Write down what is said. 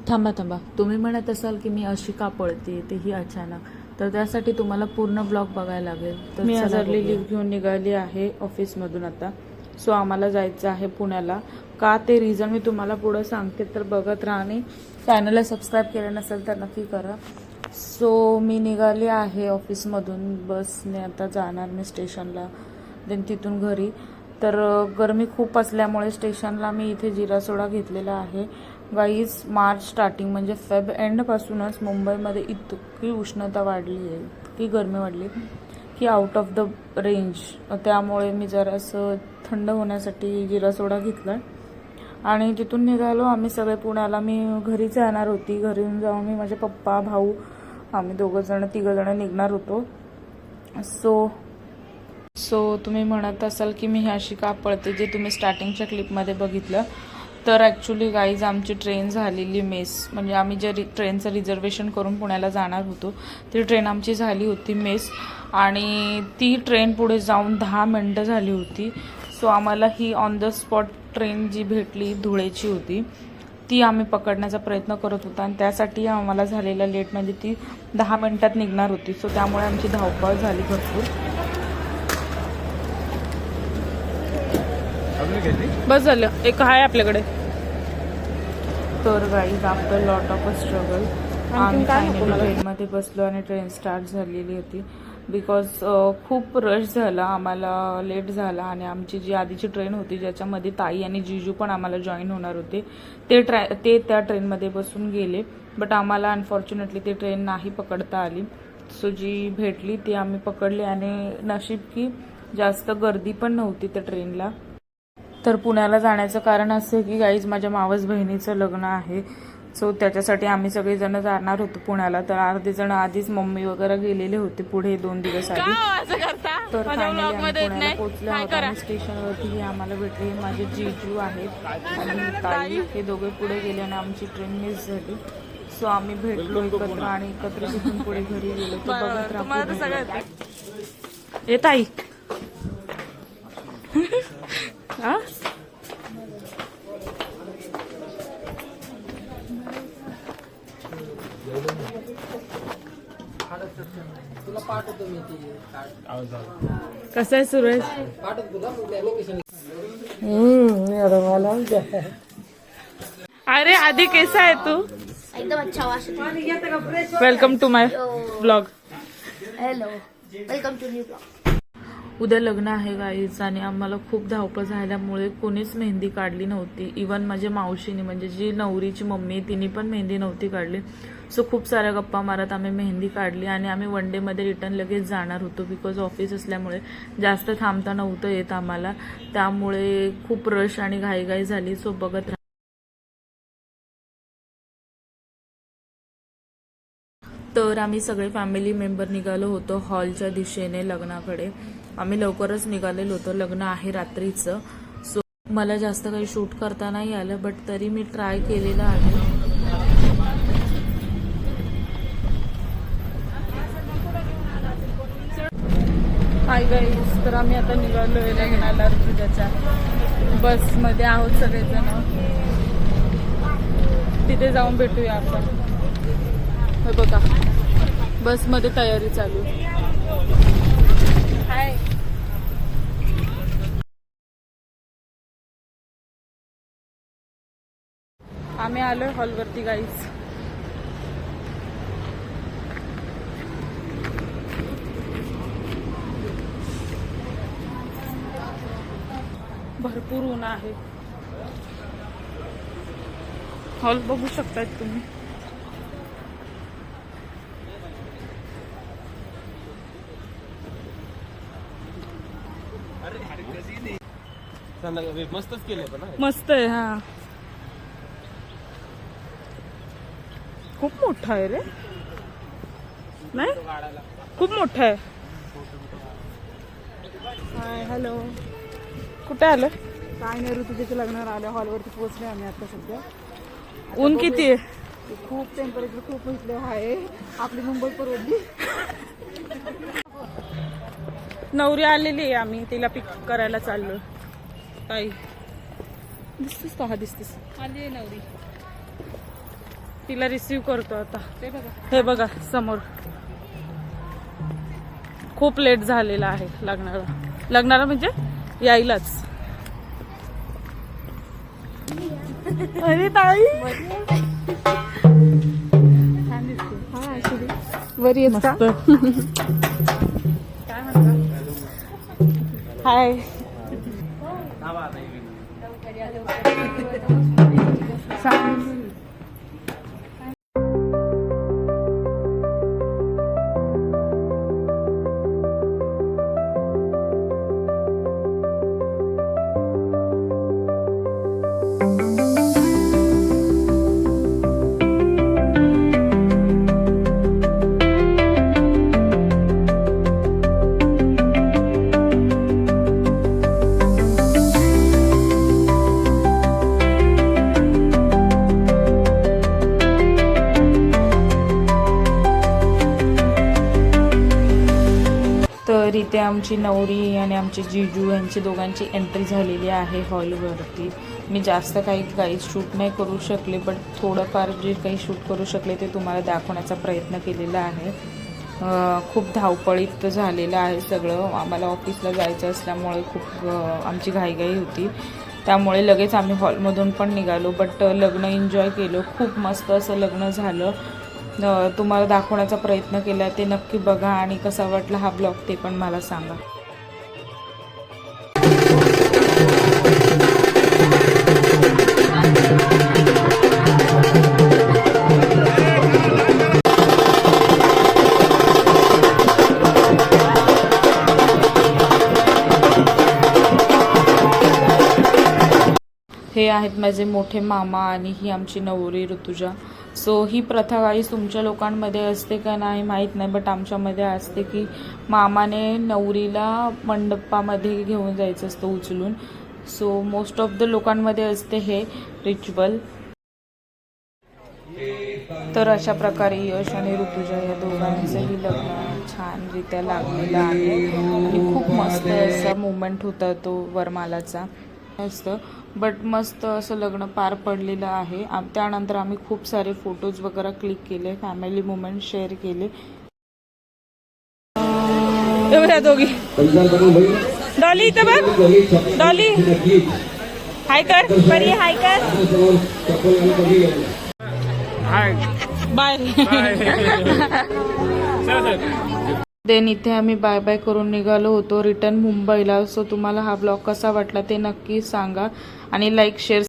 थांबा थांबा, तुम्ही म्हणत असाल की मी अशी का पळते तेही अचानक, तर त्यासाठी तुम्हाला पूर्ण ब्लॉग बघायला लागेल. तर मी चला आजारली बघूया. लिव्ह घेऊन निघाली आहे ऑफिसमधून आता. सो आम्हाला जायचं आहे पुण्याला. का ते रिझन मी तुम्हाला पुढं सांगते, तर बघत राहा आणि चॅनलला सबस्क्राईब केलं नसेल तर नक्की करा. सो मी निघाली आहे ऑफिसमधून बसने. आता जाणार मी स्टेशनला, देन तिथून घरी. तर गरमी खूप असल्यामुळे स्टेशनला मी इथे जिरा सोडा घेतलेला आहे. गाईज, मार्च स्टार्टिंग म्हणजे फेब एंडपासूनच मुंबईमध्ये इतकी उष्णता वाढली आहे, इतकी गरमी वाढली की आउट ऑफ द रेंज. त्यामुळे मी जरासं थंड होण्यासाठी जिरा सोडा घेतला आणि तिथून निघालो आम्ही सगळे पुण्याला. मी घरीच जाणार होती. घरी जाऊन मी माझे पप्पा, भाऊ, आम्ही तिघंजण निघणार होतो. सो तुम्ही म्हणत असाल की मी अशी का पळते, जे तुम्ही स्टार्टिंगच्या क्लिपमध्ये बघितलं. तर ॲक्च्युली गाईज, आमची ट्रेन झालेली मिस. म्हणजे आम्ही जे ट्रेनचं रिझर्वेशन करून पुण्याला जाणार होतो, ती ट्रेन आमची झाली होती मिस. आणि ती ट्रेन पुढे जाऊन 10 मिनटं झाली होती. सो आम्हाला ही ऑन द स्पॉट ट्रेन जी भेटली धुळेची होती, ती आम्ही पकडण्याचा प्रयत्न करत होतो आणि त्यासाठी आम्हाला झालेला लेट म्हणजे ती 10 मिनटात निघणार होती. सो त्यामुळे आमची धावपळ झाली भरपूर. बस झालं, एक आहे आपल्याकडे. तर guys, after lot of a struggle आम्ही फायनली ट्रेनमध्ये बसलो आणि ट्रेन स्टार्ट झालेली होती. बिकॉज खूप रश झाला, आम्हाला लेट झाला. आणि आमची जी आधीची ट्रेन होती ज्याच्यामध्ये ताई आणि जीजू पण आम्हाला जॉईन होणार होते, ते त्या ट्रेनमध्ये बसून गेले. बट आम्हाला अनफॉर्च्युनेटली ती ट्रेन नाही पकडता आली. सो जी भेटली ती आम्ही पकडली आणि नशीब की जास्त गर्दी पण नव्हती त्या ट्रेनला. तर पुण्याला जाण्याचं कारण असं की गाईज, माझ्या मावस बहिणीचं लग्न आहे. सो त्याच्यासाठी आम्ही सगळेजण जाणार होतो पुण्याला. तर अर्धे जण आधीच, मम्मी वगैरे गेलेले होते पुढे 2 दिवस आधी. तर फायनली आम्ही पुण्याला पोहोचलो आहोत आणि स्टेशनवरती आम्हाला भेटले माझे जीजू आहेत आणि ताई. हे दोघे पुढे गेले आणि आमची ट्रेन मिस झाली. सो आम्ही भेटलो एकत्र आणि एकत्र तिथून पुढे घरी गेलो. तर बघत राहा. ए ताई, कसं आहे सुरेश? अरे आधी कैसा आहे तू? एकदम अच्छा. Welcome to my blog. Hello, welcome to new blog. उद्या लग्न आहे गाईज आणि आम्हाला खूप धावपळ झाल्यामुळे कोणीच मेहंदी काढली नव्हती. इवन माझ्या मावशीने, म्हणजे जी नवरीची मम्मी, तिने पण मेहंदी नव्हती काढली. सो खूप साऱ्या गप्पा मारत आम्ही मेहंदी काढली आणि आम्ही 1 डेमध्ये रिटर्न लगेच जाणार होतो. बिकॉज ऑफिस असल्यामुळे जास्त थांबता नव्हतं येत आम्हाला. त्यामुळे खूप रश आणि घाईघाई झाली. सो बघत राहा. तर आम्ही सगळे फॅमिली मेंबर निघालो होतो हॉलच्या दिशेने लग्नाकडे. आम्ही लवकरच निघालेलो होतो. लग्न आहे रात्रीचं. सो मला जास्त काही शूट करता नाही आलं, बट तरी मी ट्राय केलेलं आहे. हाय गाईज, तर आम्ही आता निघालोय लग्नाला ऋतुजाच्या. बसमध्ये आहोत सगळेजण. तिथे जाऊन भेटूया आपण. हे बघा, बसमध्ये तयारी चालू. हाय, आम्ही आलोय हॉलवरती गाईज. भरपूर ऊन आहे. हॉल बघू शकतायत तुम्ही. मस्तच केले पण मस्त आहे. हा, खूप मोठा आहे रे. नाही, खूप मोठा आहे. हाय, हॅलो. कुठे आलं? काय नाही, ऋतुजाच्या लग्नाला आल्या. हॉलवरती पोहोचले आम्ही आता सध्या. ऊन किती आहे? खूप टेम्परेचर खूप इथलं आहे. आपली मुंबई परवडली. नवरी आलेली आहे, आम्ही तिला पिक करायला चाललो. ताई दिसतेस का? हा दिसतेस. आली आहे नवरी. तिला रिसीव करतो आता. हे बघा समोर. खूप लेट झालेला आहे लग्नाला म्हणजे यायलाच. अरे ताई बरी आहेस का? काय म्हणता? हाय. तर इथे आमची नवरी आणि आमचे जीजू यांची दोघांची एंट्री झालेली आहे हॉलवरती. मी जास्त काही शूट नाही करू शकले, बट थोडंफार जे काही शूट करू शकले ते तुम्हाला दाखवण्याचा प्रयत्न केलेला आहे. खूप धावपळीत झालेलं आहे सगळं. आम्हाला ऑफिसला जायचं असल्यामुळे खूप आमची घाईघाई होती, त्यामुळे लगेच आम्ही हॉलमधून पण निघालो. बट लग्न एन्जॉय केलं. खूप मस्त असं लग्न झालं. तुम्हाला दाखवण्याचा प्रयत्न केला. ते नक्की बघा आणि कसा वाटला हा ब्लॉग ते पण मला सांगा. हे आहेत माझे मोठे मामा आणि ही आमची नवरी ऋतुजा. सो ही प्रथा गाईस तुमच्या लोकांमध्ये असते का नाही माहीत नाही, बट आमच्यामध्ये असते की मामाने नवरीला मंडपामध्ये घेऊन जायचं असतं उचलून. सो मोस्ट ऑफ द लोकांमध्ये असते हे रिच्युअल. तर अशा प्रकारे यश आणि ऋतुजा या दोघांचंही लग्न छानरित्या लागलेलं आहे आणि खूप मस्त असा मुवमेंट होता तो वरमालाचा असतं. बट मस्त असं लग्न पार पडलेलं आहे. त्यानंतर आम्ही खूप सारे फोटोज वगैरे क्लिक केले, फॅमिली मुवमेंट शेअर केले. दोघी डॉली इथं बघ, डॉली हाय कर, बरी हाय कर, बाय. देन इथे आम्ही बाय बाय करून निघालो होतो रिटर्न मुंबईला. सो तुम्हाला हा ब्लॉग कसा वाटला ते नक्की सांगा आणि लाईक शेअर